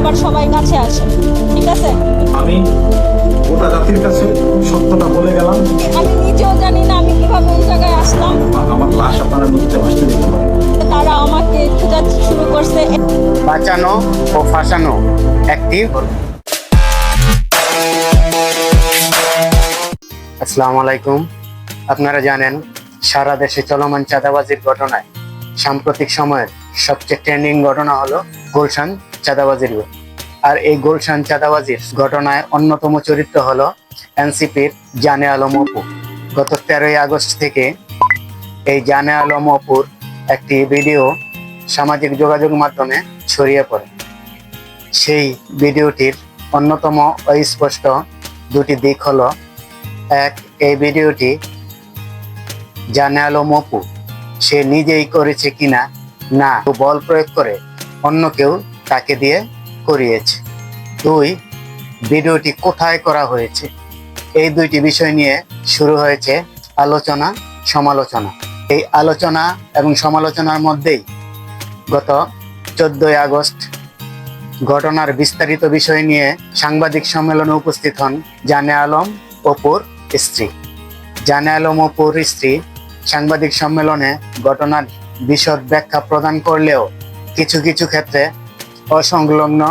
আবার সবাই কাছে আসে। ঠিক আছে, আমি গোটা জাতির কাছে সত্যটা বলে গেলাম। আমি নিজেও জানি না আমি কিভাবে ওই জায়গায় আসলাম। আমার লাশ আপনারা নদীতে ভাসতে দিতে পারেন। তারা আমাকে খোঁজাতে শুরু করছে। বাঁচানো ও ফাঁসানো একটি। আসসালামু আলাইকুম। আপনারা জানেন সারা দেশে চলমান চাঁদাবাজির ঘটনায় সাম্প্রতিক সময়ের সবচেয়ে ট্রেন্ডিং ঘটনা হলো গুলশান চাঁদাবাজির। আর এই গুলশান চাঁদাবাজির ঘটনায় অন্যতম চরিত্র হলো এনসিপির জানে আলম অপু। গত 13ই আগস্ট থেকে এই জানে আলম অপুর একটি ভিডিও সামাজিক যোগাযোগ মাধ্যমে ছড়িয়ে পড়ে। সেই ভিডিওটির অন্যতম অস্পষ্ট দুটি দিক হলো, এক, এই ভিডিওটি জানে আলম অপু সে নিজেই করেছে কিনা, না বল প্রয়োগ করে অন্য কেউ তাকে দিয়ে করিয়েছে। দুই, ভিডিওটি কোথায় করা হয়েছে। এই দুইটি বিষয় নিয়ে শুরু হয়েছে আলোচনা সমালোচনা। এই আলোচনা এবং সমালোচনার মধ্যেই গত 14ই আগস্ট ঘটনার বিস্তারিত বিষয় নিয়ে সাংবাদিক সম্মেলনে উপস্থিত হন জানে আলম অপুর স্ত্রী। জানে আলম অপুর স্ত্রী সাংবাদিক সম্মেলনে ঘটনার বিশদ ব্যাখ্যা প্রদান করলেও কিছু কিছু ক্ষেত্রে অসংলগ্ন,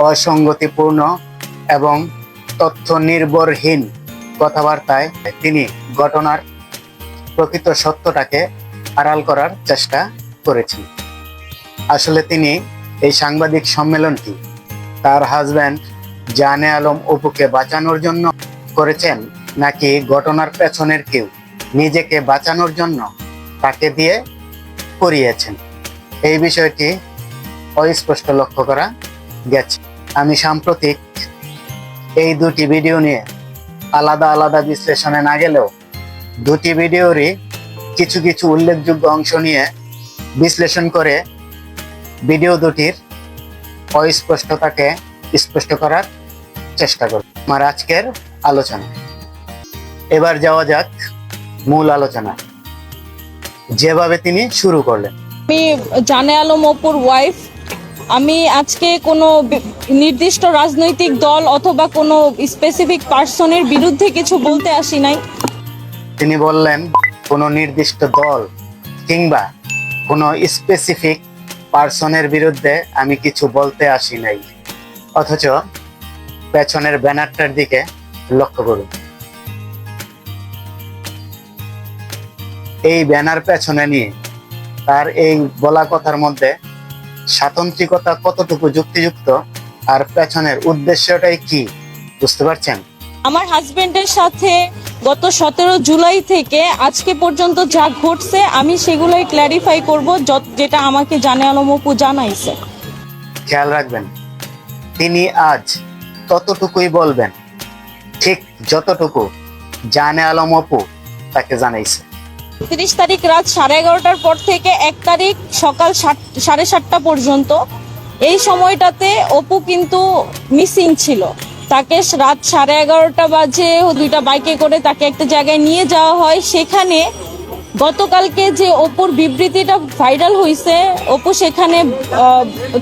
অসঙ্গতিপূর্ণ এবং তথ্য নির্ভরহীন কথাবার্তায় তিনি ঘটনার প্রকৃত সত্যটাকে আড়াল করার চেষ্টা করেছেন। আসলে তিনি এই সাংবাদিক সম্মেলনটি তার হাজব্যান্ড জানে আলম অপুকে বাঁচানোর জন্য করেছেন, নাকি ঘটনার পেছনের কেউ নিজেকে বাঁচানোর জন্য তাকে দিয়ে করিয়েছেন, এই বিষয়টি অস্পষ্ট লক্ষ্য করা গেছে। আমি সাম্প্রতিক এই দুটি ভিডিও নিয়ে আলাদা আলাদা বিশ্লেষণে না গেলেও দুটি ভিডিওরই কিছু কিছু উল্লেখযোগ্য অংশ নিয়ে বিশ্লেষণ করে ভিডিও দুটির অস্পষ্টতাকে স্পষ্ট করার চেষ্টা করব আমার আজকের আলোচনা। এবার যাওয়া যাক মূল আলোচনা। যেভাবে তিনি শুরু করলেন। আমি জানে আলম অপুর ওয়াইফ। আমি আজকে কোনো নির্দিষ্ট রাজনৈতিক দল অথবা কোনো স্পেসিফিক পার্সনের বিরুদ্ধে কিছু বলতে আসি নাই। তিনি বললেন কোনো নির্দিষ্ট দল কিংবা কোনো স্পেসিফিক পার্সনের বিরুদ্ধে আমি কিছু বলতে আসি নাই। অথচ পেছনের ব্যানারটার দিকে লক্ষ্য করুন। এই ব্যানার পেছনে নিয়ে তার এই বলা কথার মধ্যে স্বাতন্ত্রিকতা কতটুকু যুক্তিযুক্ত আর পেছনের উদ্দেশ্যটাই কি, বুঝতে পারছেন? আমার হাজবেন্ডের সাথে গত 17 জুলাই থেকে আজকে পর্যন্ত যা ঘটছে আমি সেগুলোই ক্ল্যারিফাই করব, যেটা আমাকে জানে আলম অপু জানাইছে। খেয়াল রাখবেন, তিনি আজ ততটুকুই বলবেন ঠিক যতটুকু জানে আলম অপু তাকে জানাইছে। 30 তারিখ রাত 11:30টার পর থেকে 1 তারিখ সকাল 7:30টা পর্যন্ত এই সময়টাতে অপু কিন্তু মিসিং ছিল। তাকে রাত 11:30 বাজে দুইটা বাইকে করে তাকে একটা জায়গায় নিয়ে যাওয়া হয়। সেখানে গতকালকে যে অপুর বিবৃতিটা ভাইরাল হয়েছে, অপু সেখানে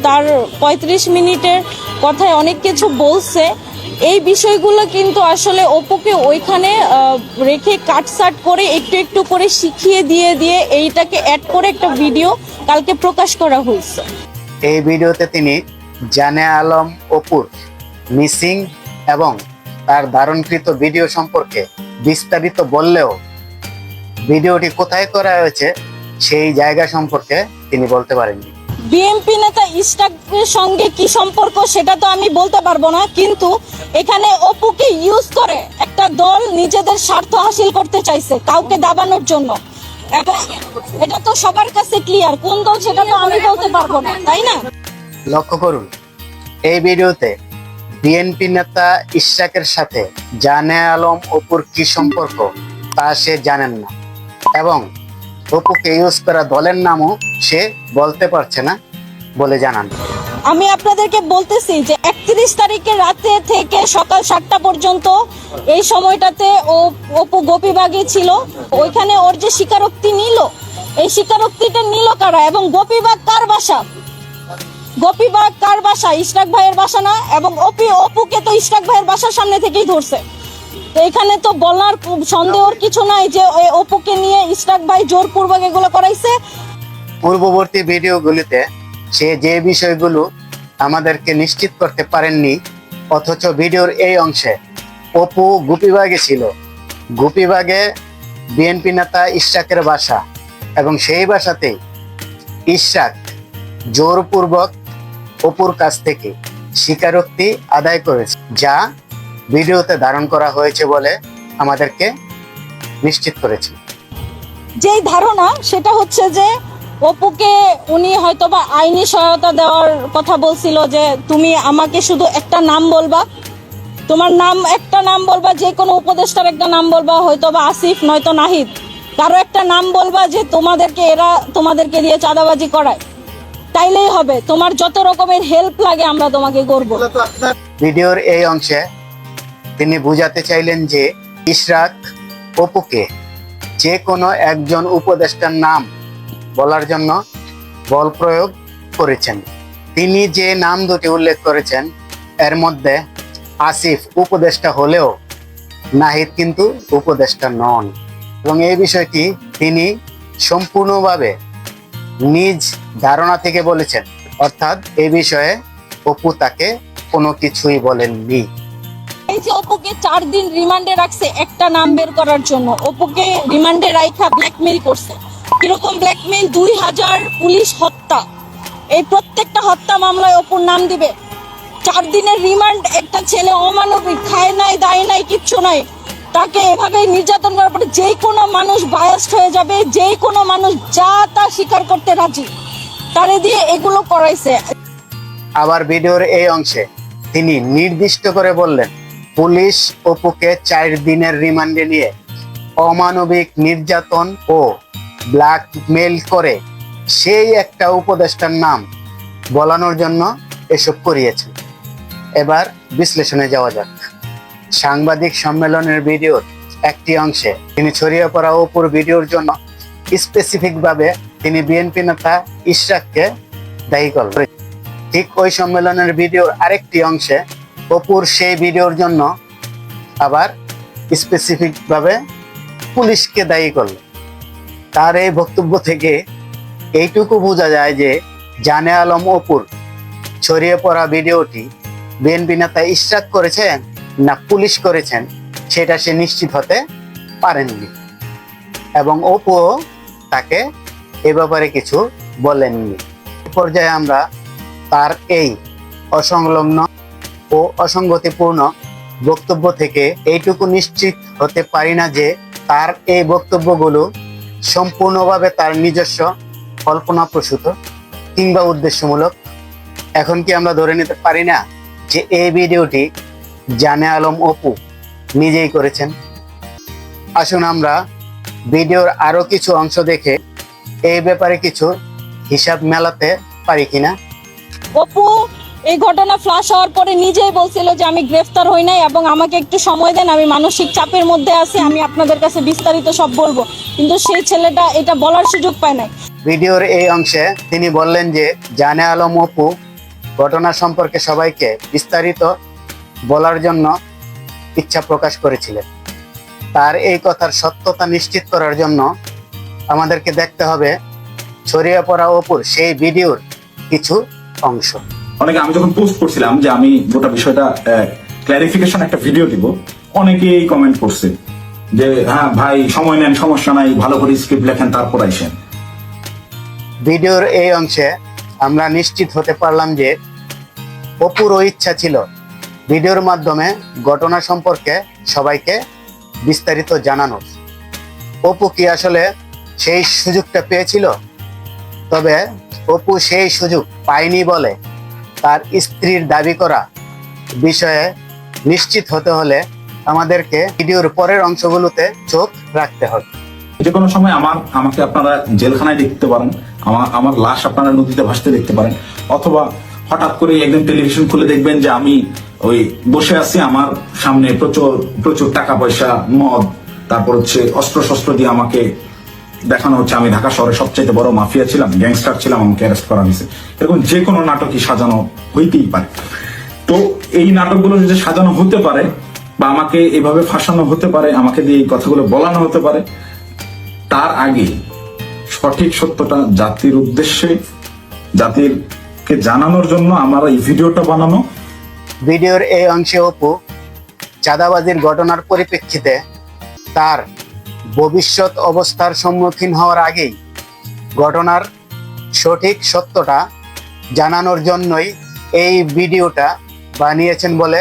তার 35 মিনিটের কথায় অনেক কিছু বলছে। এই বিষয়গুলো কিন্তু আসলে অপুকে ওইখানে রেখে কাটসাট করে একটু একটু করে শিখিয়ে দিয়ে এইটাকে অ্যাড করে একটা ভিডিও কালকে প্রকাশ করা হয়েছে। এই ভিডিওতে তিনি জানে আলম অপুর মিসিং এবং তার ধারণকৃত ভিডিও সম্পর্কে বিস্তারিত বললেও ভিডিওটি কোথায় করা হয়েছে সেই জায়গা সম্পর্কে তিনি বলতে পারেননি। বিএনপি নেতা ইশরাকের সঙ্গে কি সম্পর্ক সেটা তো আমি বলতে পারবো না, কিন্তু এখানে অপুকে ইউজ করে একটা দল নিজেদের স্বার্থ হাসিল করতে চাইছে কাউকে দাবানোর জন্য। এবং এটা তো সবার কাছে ক্লিয়ার, কোন দল সেটা তো আমি বলতে পারবো না, তাই না? লক্ষ্য করুন, এই ভিডিওতে বিএনপি নেতা ইশরাকের সাথে জানে আলম অপুর কি সম্পর্ক তা সে জানেন না এবং অপুকে ইউজ করা দলের নামও সে বলতে পারছে না বলে জানান। আমি আপনাদেরকে বলতেছি যে 31 তারিখের রাতে থেকে সকাল 7টা পর্যন্ত এই সময়টাতে অপু গোপীবাগে ছিল। ওইখানে ওর যে স্বীকারোক্তি নিল, এই স্বীকারোক্তিটা নিল কারা এবং গোপীবাগ কার বাসা গোপীবাগ কার বাসা? ইশরাক ভাইয়ের বাসা না? এবং অপুকে তো ইশরাক ভাইয়ের বাসার সামনে থেকেই ধরছে। তো এখানে তো বলার সন্দেহর কিছু নাই যে অপুকে নিয়ে ইশরাক ভাই জোরপূর্বক এগুলো করাইছে। পূর্ববর্তী ভিডিওগুলিতে সে যে বিষয়গুলো আমাদেরকে নিশ্চিত করতে পারেননি, অথচ ভিডিওর এই অংশে অপু গুপিবাগে ছিল, গুপিবাগে বিএনপি নেতা ইশরাকের বাসা, এবং সেই বাসাতেই ইশরাক জোরপূর্বক অপুর কাছ থেকে স্বীকারোক্তি আদায় করেছে, যা ভিডিওতে ধারণ করা হয়েছে বলে আমাদেরকে নিশ্চিত করেছে। যেই ধারণা সেটা হচ্ছে যে অপুকে উনি হয়তোবা আইনি সহায়তা দেওয়ার কথা বলছিল, যে তুমি আমাকে শুধু একটা নাম বলবা, তোমার নাম একটা নাম বলবা, যে কোনো উপদেষ্টার একটা নাম বলবা, হয়তোবা আসিফ নয়তো নাহিদ, কারো একটা নাম বলবা যে এরা তোমাদেরকে দিয়ে চাঁদাবাজি করায়, তাইলেই হবে, তোমার যত রকমের হেল্প লাগে আমরা তোমাকে করব। ভিডিওর এই অংশে তিনি বুঝাতে চাইলেন যে ইশরাক অপুকে যে কোনো একজন উপদেষ্টার নাম বলার জন্য বল প্রয়োগ করেছেন। তিনি যে নাম দুটি উল্লেখ করেছেন এর মধ্যে আসিফ উপদেষ্টা হলেও নাহিদ কিন্তু উপদেষ্টা নন, এবং এই বিষয়টি তিনি সম্পূর্ণভাবে নিজ ধারণা থেকে বলেছেন, অর্থাৎ এই বিষয়ে অপু তাকে কোনো কিছুই বলেননি। এই যে অপুকে 4 দিন রিমান্ডে রাখছে একটা নাম বের করার জন্য, অপুকে রিমান্ডে রাখা ব্ল্যাকমেইল করছে। কিরকম ব্ল্যাকমেইল? 2000 পুলিশ হত্যা, এই প্রত্যেকটা হত্যা মামলায় অপুর নাম দিবে। 4 দিনের রিমান্ড, একটা ছেলে অমানবিক, খায় নাই দায় নাই কিচ্ছু নাই, তাকে এভাবে নির্যাতন করার পরে যে কোনো মানুষ বায়াসড হয়ে যাবে, যে কোনো মানুষ যা তা স্বীকার করতে রাজি, তারে দিয়ে এগুলো করাইছে। আবার ভিডিওর এই অংশে তিনি নির্দিষ্ট করে বললেন, পুলিশ অপুকে 4 দিনের রিমান্ডে নিয়ে অমানবিক নির্যাতন ও ব্ল্যাকমেইল করে সেই একটা উপদেষ্টার নাম বলানোর জন্য এসব করিয়েছে। এবার বিশ্লেষণে যাওয়া যাক। সাংবাদিক সম্মেলনের ভিডিওর একটি অংশে তিনি ছড়িয়ে পড়া অপুর ভিডিওর জন্য স্পেসিফিক ভাবে তিনি বিএনপি নেতা ইশরাককে দায়ী করলেন। ঠিক ওই সম্মেলনের ভিডিওর আরেকটি অংশে অপুর সেই ভিডিওর জন্য আবার স্পেসিফিক ভাবে পুলিশকে দায়ী করলেন। তার এই বক্তব্য থেকে এইটুকু বোঝা যায় যে জানে আলম অপুর ছড়িয়ে পড়া ভিডিওটি বিএনপি নেতা ইশরাক করেছেন না পুলিশ করেছেন সেটা সে নিশ্চিত হতে পারেননি, এবং অপু তাকে এ ব্যাপারে কিছু বলেননি। পর্যায়ে আমরা তার এই অসংলগ্ন ও অসঙ্গতিপূর্ণ বক্তব্য থেকে এইটুকু নিশ্চিত হতে পারি না যে তার এই বক্তব্যগুলো সম্পূর্ণভাবে তার নিজস্ব কল্পনাপ্রসূত কিংবা উদ্দেশ্যমূলক। এখন কি আমরা ধরে নিতে পারি না যে এই ভিডিওটি জানে আলম অপু নিজেই করেছেন? আসুন আমরা ভিডিওর আরো কিছু অংশ দেখে এই ব্যাপারে কিছু হিসাব মেলাতে পারি কিনা। অপু এই ঘটনা ফ্লাশ হওয়ার পরে নিজেই বলছিল যে আমি গ্রেফতার হই নাই এবং আমাকে একটু সময় দেন, আমি মানসিক চাপের মধ্যে আছি, আমি আপনাদের কাছে বিস্তারিত সব বলবো, কিন্তু সেই ছেলেটা এটা বলার সুযোগ পায় নাই। ভিডিওর এই অংশে তিনি বললেন যে জানে আলম অপু ঘটনা সম্পর্কে সবাইকে বিস্তারিত বলার জন্য ইচ্ছা প্রকাশ করেছিলেন। তার এই কথার সত্যতা নিশ্চিত করার জন্য আমাদেরকে দেখতে হবে ছড়িয়ে পড়া অপুর সেই ভিডিওর কিছু অংশ। অনেকে, আমি যখন পোস্ট করছিলাম যে আমি গোটা বিষয়টা ক্লারিফিকেশন একটা ভিডিও দিব, অনেকেই কমেন্ট করছে যে হ্যাঁ ভাই সময় নেন, সমস্যা নাই, ভালো করে স্ক্রিপ্ট লেখেন তারপর আইসেন। ভিডিওর এই অংশে আমরা নিশ্চিত হতে পারলাম যে অপুর ইচ্ছা ছিল ভিডিওর মাধ্যমে ঘটনা সম্পর্কে সবাইকে বিস্তারিত জানানো। অপু কি আসলে সেই সুযোগটা পেয়েছিল? তবে অপু সেই সুযোগ পায়নি বলে তার স্ত্রীর দাবি করা বিষয়ে নিশ্চিত হতে হলে আমাদেরকে ভিডিওর পরের অংশগুলোতে চোখ রাখতে হবে। যে কোনো সময় আমাকে আপনারা জেলখানায় দেখতে পারেন, আমার লাশ আপনারা নদীতে ভাসতে দেখতে পারেন, অথবা হঠাৎ করে একদিন টেলিভিশন খুলে দেখবেন যে আমি ওই বসে আছি, আমার সামনে প্রচুর টাকা পয়সা, মদ, তারপর হচ্ছে অস্ত্র শস্ত্র দিয়ে আমাকে দেখানো হচ্ছে আমি ঢাকা শহরের সবচেয়ে বড় মাফিয়া ছিলাম, গ্যাংস্টার ছিলাম, আমাকে অ্যারেস্ট করা হয়েছে। এরকম যে কোনো নাটকই সাজানো হইতেই পারে। তো এই নাটকগুলো যদি সাজানো হতে পারে বা আমাকে এভাবে ফাঁসানো হতে পারে, আমাকে দিয়ে এই কথাগুলো বলানো হতে পারে, তার আগে সঠিক সত্যটা জাতির উদ্দেশ্যে, জাতিরকে জানানোর জন্য আমার এই ভিডিওটা বানানো। ভিডিওর এই অংশে অপু চাঁদাবাজির ঘটনার পরিপ্রেক্ষিতে তার ভবিষ্যৎ অবস্থার সম্মুখীন হওয়ার আগেই ঘটনার সঠিক সত্যটা জানানোর জন্যই এই ভিডিওটা বানিয়েছেন বলে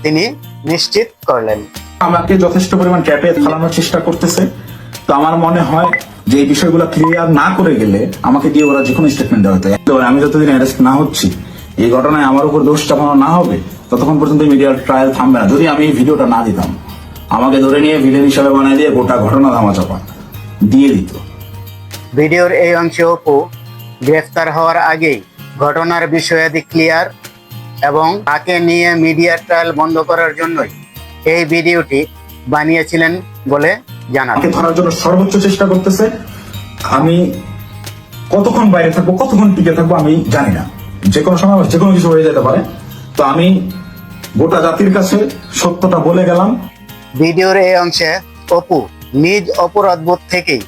তিনি নিশ্চিত করলেন। আমাকে যথেষ্ট পরিমাণ ট্র্যাপে ফেলানোর চেষ্টা করতেছে। তো আমার মনে হয় যে এই বিষয়গুলো ক্লিয়ার না করে গেলে আমাকে দিয়ে ওরা যে কোনো স্টেটমেন্ট দেওয়া হতো। আমি যতদিন অ্যারেস্ট না হচ্ছি, এই ঘটনায় আমার উপর দোষ চাপানো না হবে, ততক্ষণ পর্যন্ত মিডিয়ার ট্রায়াল থামবে না। যদি আমি এই ভিডিওটা না দিতাম, আমাকে ধরে নিয়ে ভিলেন হিসাবে বানিয়ে দিয়ে গোটা ঘটনা ধামাচাপা দিয়ে দিত। ভিডিওর এই অংশে অপু গ্রেফতার হওয়ার আগেই ঘটনার বিষয়াদি ক্লিয়ার এবং তাকে নিয়ে মিডিয়া ট্রায়াল বন্ধ করার জন্যই এই ভিডিওটি বানিয়েছিলেন বলে জানান। আমাকে ধরার জন্য সর্বোচ্চ চেষ্টা করতেছে। আমি কতক্ষণ বাইরে থাকবো, কতক্ষণ টিকে থাকবো আমি জানি না, যে কোনো সময় যে কোনো কিছু হয়ে যেতে পারে। তো আমি গোটা জাতির কাছে সত্যটা বলে গেলাম। ভিডিওর এই অংশে অপু নিজ অপরাধবোধ থেকেই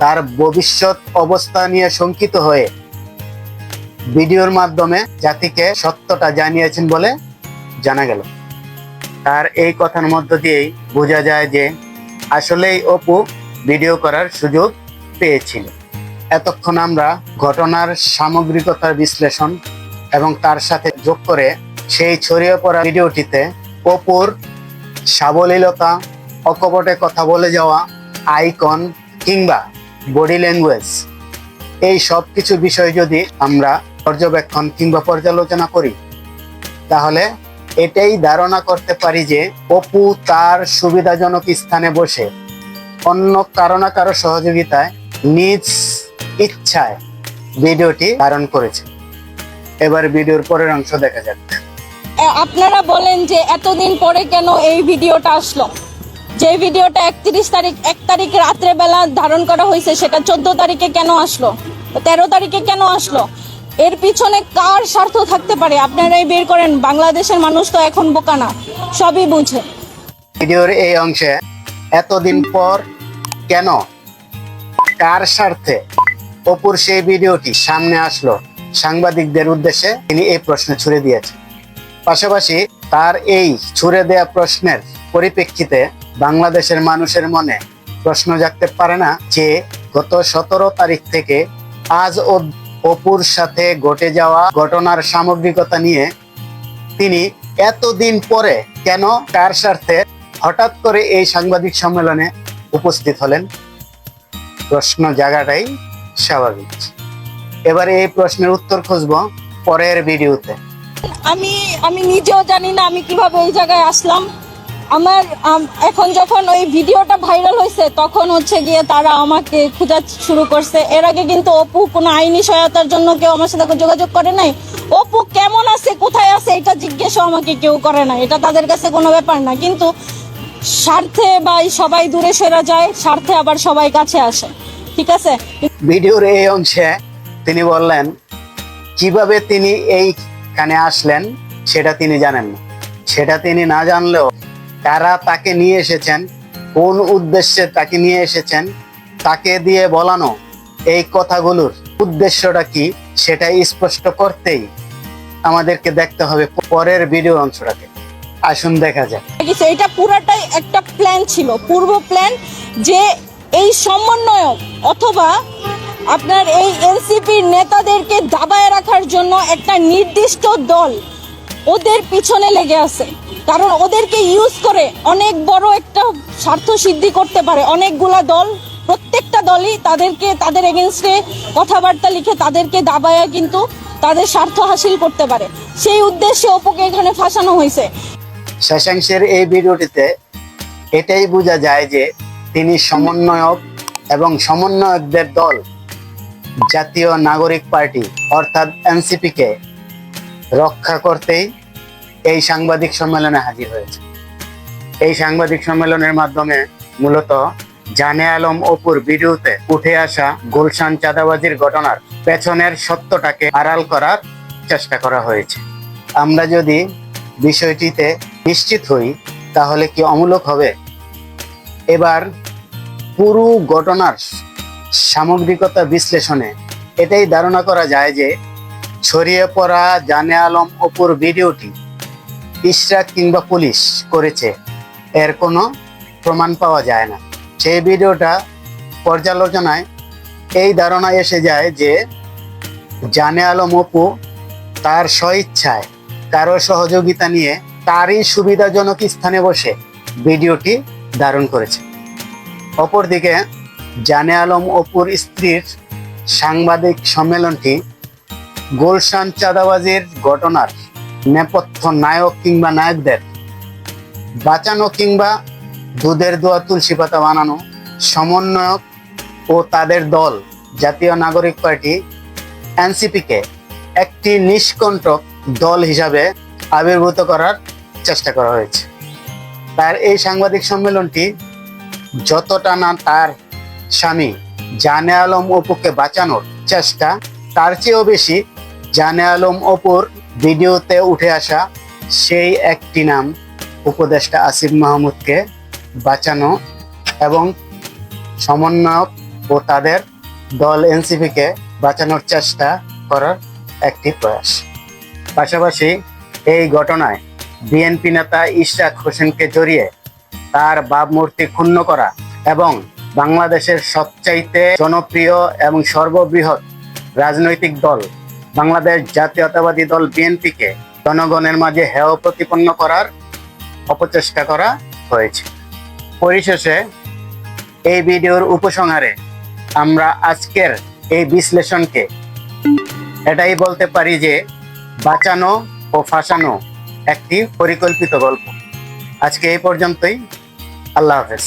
তার ভবিষ্যৎ অবস্থা নিয়ে শঙ্কিত হয়ে ভিডিওর মাধ্যমে জাতিকে সত্যটা জানিয়েছেন বলে জানা গেল। তার এই কথার মধ্য দিয়েই বোঝা যায় যে আসলেই অপু ভিডিও করার সুযোগ পেয়েছিল। এতক্ষণ আমরা ঘটনার সামগ্রিকতার বিশ্লেষণ এবং তার সাথে যোগ করে সেই ছড়িয়ে পড়া ভিডিওটিতে অপুর সাবলীলতা, অকপটে কথা বলে যাওয়া, আইকন কিংবা বডি ল্যাঙ্গুয়েজ, এই সব কিছু বিষয় যদি আমরা পর্যবেক্ষণ কিংবা পর্যালোচনা করি, তাহলে এটাই ধারণা করতে পারি যে অপু তার সুবিধাজনক স্থানে বসে অন্য কারো না কারো সহযোগিতায় নিজ ইচ্ছায় ভিডিওটি ধারণ করেছে। এবার ভিডিওর পরের অংশ দেখা যাক। আপনারা বলেন যে এতদিন পরে কেন এই ভিডিওটা আসলো? যে ভিডিওটা 1 তারিখ রাত্রে বেলা ধারণ করা হয়েছে, সেটা 14 তারিখে কেন আসলো, 13 তারিখে কেন আসলো? এর পিছনে কার স্বার্থ থাকতে পারে? আপনারাই বের করেন। বাংলাদেশের মানুষ তো এখন বোকা না, সবই বুঝে। ভিডিওর এই অংশে এতদিন পর কেন, কার স্বার্থে অপুর সেই ভিডিওটি সামনে আসলো, সাংবাদিকদের উদ্দেশ্যে তিনি এই প্রশ্ন ছুড়ে দিয়েছেন। পাশাপাশি তার এই ছুড়ে দেয়া প্রশ্নের পরিপ্রেক্ষিতে বাংলাদেশের মানুষের মনে প্রশ্ন জাগতে পারে না যে গত 17 তারিখ থেকে আজ অপুর সাথে ঘটে যাওয়া ঘটনার সামগ্রিকতা নিয়ে তিনি এতদিন পরে কেন, কার স্বার্থে হঠাৎ করে এই সাংবাদিক সম্মেলনে উপস্থিত হলেন? প্রশ্ন জায়গাটাই স্বাভাবিক। এবারে এই প্রশ্নের উত্তর খুঁজবো পরের ভিডিওতে। আমি নিজেও জানি না আমি কিভাবে এই জায়গায় আসলাম। আমার এখন যখন ওই ভিডিওটা ভাইরাল হয়েছে, তখন হচ্ছে গিয়ে তারা আমাকে খোঁজা শুরু করছে। এর আগে কিন্তু অপু কোনো আইনি সহায়তার জন্য কেউ আমার সাথে যোগাযোগ করে নাই। অপু কেমন আছে, কোথায় আছে, এটা জিজ্ঞেসও আমাকে কেউ করে না। এটা তাদের কাছে কোনো ব্যাপার না, কিন্তু স্বার্থে বা সবাই দূরে সরে যায়, স্বার্থে আবার সবাই কাছে আসে। ঠিক আছে, ভিডিওর এই অংশে তিনি বললেন কিভাবে তিনি এইখানে আসলেন সেটা তিনি জানেন না। সেটা তিনি না জানলেও কারা তাকে নিয়ে এসেছেন, কোন উদ্দেশ্যে তাকে নিয়ে এসেছেন, তাকে দিয়ে বলানো এই কথাগুলোর উদ্দেশ্যটা কি, সেটা স্পষ্ট করতেই আমাদেরকে দেখতে হবে পরের ভিডিও অংশটাকে। আসুন দেখা যাক। এটা পুরাটাই একটা প্ল্যান ছিল, পূর্ব প্ল্যান, যে এই সমন্বয়ক অথবা আপনার এই এনসিপির নেতাদেরকে দাবায় রাখার জন্য একটা নির্দিষ্ট দল ওদের পিছনে লেগে আছে। কারণ ওদেরকে ইউজ করে অনেক বড় একটা স্বার্থ সিদ্ধি করতে পারে অনেকগুলা দল। প্রত্যেকটা দলই তাদের এগেনস্টে কথাবার্তা লিখে তাদেরকে দাবায়া কিন্তু তাদের স্বার্থ হাসিল করতে পারে। সেই উদ্দেশ্যে অপুকে এখানে ফাঁসানো হয়েছে। শশাঙ্কের এই ভিডিওটিতে এটাই বোঝা যায় যে তিনি সমন্বয়ক এবং সমন্বয়কদের দল জাতীয় নাগরিক পার্টি অর্থাৎ এনসিপি কে রক্ষা করতেই এই সাংবাদিক সম্মেলনে হাজির হয়েছে। এই সাংবাদিক সম্মেলনের মাধ্যমে মূলত জানে আলম অপুর ভিডিওতে উঠে আসা গুলশান চাঁদাবাজির ঘটনার পেছনের সত্যটাকে আড়াল করার চেষ্টা করা হয়েছে। আমরা যদি বিষয়টিতে নিশ্চিত হই তাহলে কি অমূলক হবে? এবার পুরো ঘটনার সামগ্রিকতা বিশ্লেষণে এটাই ধারণা করা যায় যে ছড়িয়ে পড়া জানে আলম অপুর ভিডিওটি ইশরাক কিংবা পুলিশ করেছে এর কোনো প্রমাণ পাওয়া যায় না। সেই ভিডিওটা পর্যালোচনায় এই ধারণা এসে যায় যে জানে আলম অপু তার স্বইচ্ছায় কারো সহযোগিতা নিয়ে তারই সুবিধাজনক স্থানে বসে ভিডিওটি ধারণ করেছে। অপরদিকে জানে আলম অপুর স্ত্রীর সাংবাদিক সম্মেলনটি গুলশান চাঁদাবাজির ঘটনার নেপথ্য নায়ক কিংবা নায়কদের বাঁচানো কিংবা দুধের দোয়া তুলসী পাতা বানানো সমন্বয়ক ও তাদের দল জাতীয় নাগরিক পার্টি এনসিপিকে একটি নিষ্কণ্টক দল হিসাবে আবির্ভূত করার চেষ্টা করা হয়েছে। তার এই সাংবাদিক সম্মেলনটি যতটা না তার স্বামী জানে আলম অপুকে বাঁচানোর চেষ্টা, তার চেয়েও বেশি জানে আলম অপুর ভিডিওতে উঠে আসা সেই একটি নাম উপদেষ্টা আসিফ মাহমুদকে বাঁচানো এবং সমন্বয়ক ও তাদের দল এনসিপিকে বাঁচানোর চেষ্টা করার একটি প্রয়াস। পাশাপাশি এই ঘটনায় বিএনপি নেতা ইশরাক হোসেনকে জড়িয়ে তার ভাবমূর্তি ক্ষুণ্ণ করা এবং বাংলাদেশের সবচাইতে জনপ্রিয় এবং সর্ববৃহৎ রাজনৈতিক দল বাংলাদেশ জাতীয়তাবাদী দল বিএনপিকে জনগণের মাঝে হেয় প্রতিপন্ন করার অপচেষ্টা করা হয়েছে। পরিশেষে এই ভিডিওর উপসংহারে আমরা আজকের এই বিশ্লেষণকে এটাই বলতে পারি যে বাঁচানো ও ফাঁসানো একটি পরিকল্পিত গল্প। আজকে এই পর্যন্তই। আল্লাহ হাফেজ।